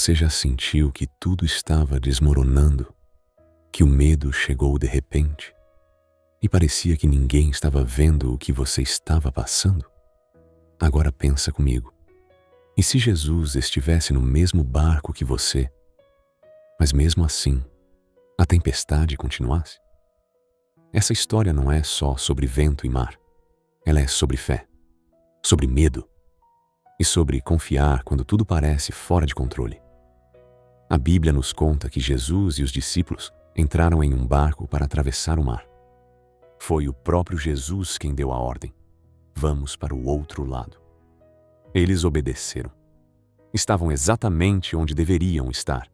Você já sentiu que tudo estava desmoronando? Que o medo chegou de repente? E parecia que ninguém estava vendo o que você estava passando? Agora pensa comigo. E se Jesus estivesse no mesmo barco que você, mas mesmo assim, a tempestade continuasse? Essa história não é só sobre vento e mar. Ela é sobre fé, sobre medo e sobre confiar quando tudo parece fora de controle. A Bíblia nos conta que Jesus e os discípulos entraram em um barco para atravessar o mar. Foi o próprio Jesus quem deu a ordem: vamos para o outro lado. Eles obedeceram. Estavam exatamente onde deveriam estar,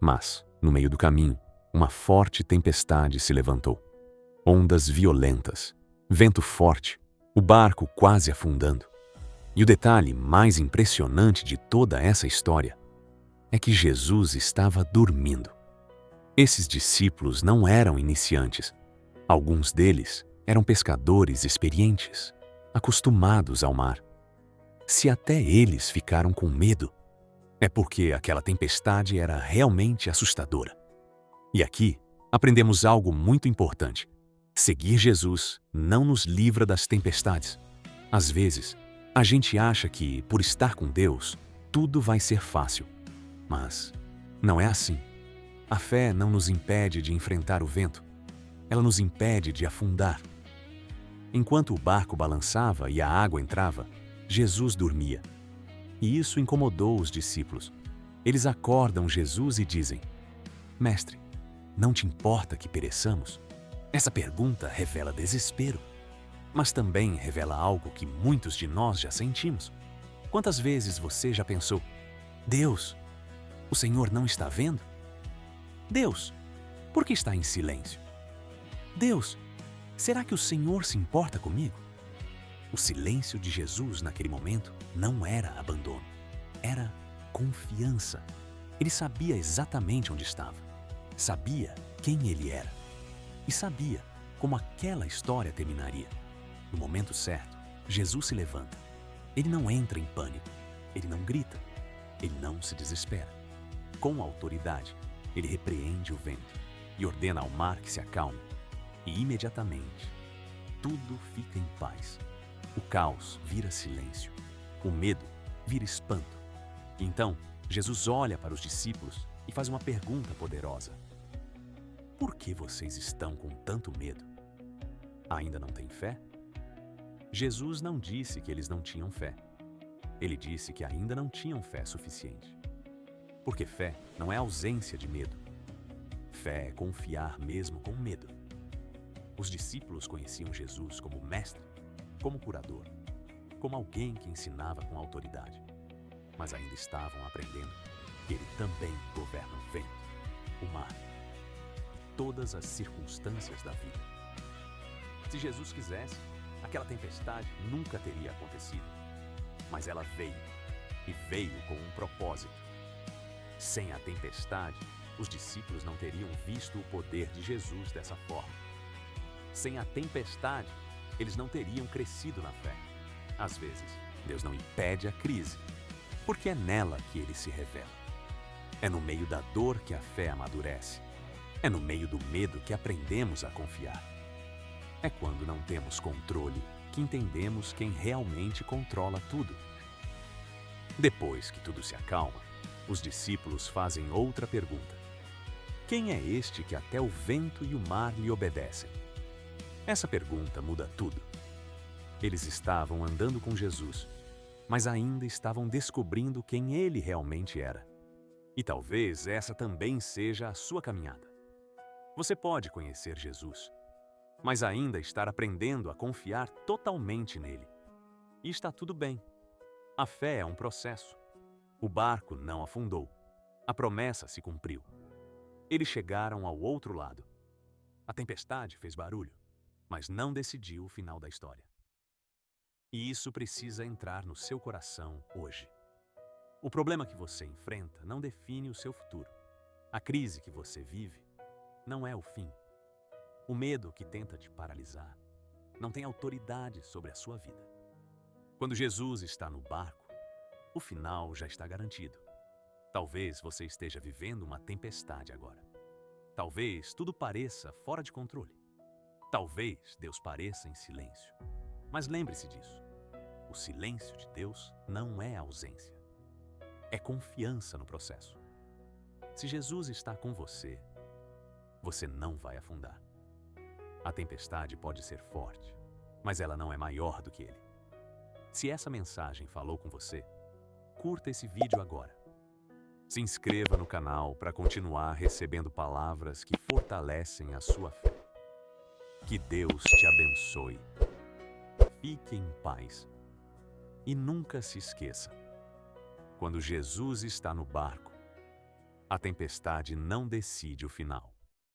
mas, no meio do caminho, uma forte tempestade se levantou. Ondas violentas, vento forte, o barco quase afundando. E o detalhe mais impressionante de toda essa história é que Jesus estava dormindo. Esses discípulos não eram iniciantes. Alguns deles eram pescadores experientes, acostumados ao mar. Se até eles ficaram com medo, é porque aquela tempestade era realmente assustadora. E aqui aprendemos algo muito importante. Seguir Jesus não nos livra das tempestades. Às vezes, a gente acha que, por estar com Deus, tudo vai ser fácil. Mas não é assim. A fé não nos impede de enfrentar o vento. Ela nos impede de afundar. Enquanto o barco balançava e a água entrava, Jesus dormia. E isso incomodou os discípulos. Eles acordam Jesus e dizem: Mestre, não te importa que pereçamos? Essa pergunta revela desespero, mas também revela algo que muitos de nós já sentimos. Quantas vezes você já pensou: Deus, o Senhor não está vendo? Deus, por que está em silêncio? Deus, será que o Senhor se importa comigo? O silêncio de Jesus naquele momento não era abandono, era confiança. Ele sabia exatamente onde estava, sabia quem ele era e sabia como aquela história terminaria. No momento certo, Jesus se levanta. Ele não entra em pânico, ele não grita, ele não se desespera. Com autoridade, ele repreende o vento e ordena ao mar que se acalme. E imediatamente, tudo fica em paz. O caos vira silêncio, o medo vira espanto. Então, Jesus olha para os discípulos e faz uma pergunta poderosa: por que vocês estão com tanto medo? Ainda não têm fé? Jesus não disse que eles não tinham fé. Ele disse que ainda não tinham fé suficiente. Porque fé não é ausência de medo. Fé é confiar mesmo com medo. Os discípulos conheciam Jesus como mestre, como curador, como alguém que ensinava com autoridade. Mas ainda estavam aprendendo que ele também governa o vento, o mar e todas as circunstâncias da vida. Se Jesus quisesse, aquela tempestade nunca teria acontecido. Mas ela veio, e veio com um propósito. Sem a tempestade, os discípulos não teriam visto o poder de Jesus dessa forma. Sem a tempestade, eles não teriam crescido na fé. Às vezes, Deus não impede a crise, porque é nela que ele se revela. É no meio da dor que a fé amadurece. É no meio do medo que aprendemos a confiar. É quando não temos controle que entendemos quem realmente controla tudo. Depois que tudo se acalma, os discípulos fazem outra pergunta: quem é este que até o vento e o mar lhe obedecem? Essa pergunta muda tudo. Eles estavam andando com Jesus, mas ainda estavam descobrindo quem ele realmente era. E talvez essa também seja a sua caminhada. Você pode conhecer Jesus, mas ainda estar aprendendo a confiar totalmente nele. E está tudo bem. A fé é um processo. O barco não afundou. A promessa se cumpriu. Eles chegaram ao outro lado. A tempestade fez barulho, mas não decidiu o final da história. E isso precisa entrar no seu coração hoje. O problema que você enfrenta não define o seu futuro. A crise que você vive não é o fim. O medo que tenta te paralisar não tem autoridade sobre a sua vida. Quando Jesus está no barco, o final já está garantido. Talvez você esteja vivendo uma tempestade agora. Talvez tudo pareça fora de controle. Talvez Deus pareça em silêncio. Mas lembre-se disso. O silêncio de Deus não é ausência. É confiança no processo. Se Jesus está com você, você não vai afundar. A tempestade pode ser forte, mas ela não é maior do que ele. Se essa mensagem falou com você, curta esse vídeo agora. Se inscreva no canal para continuar recebendo palavras que fortalecem a sua fé. Que Deus te abençoe. Fique em paz. E nunca se esqueça: quando Jesus está no barco, a tempestade não decide o final.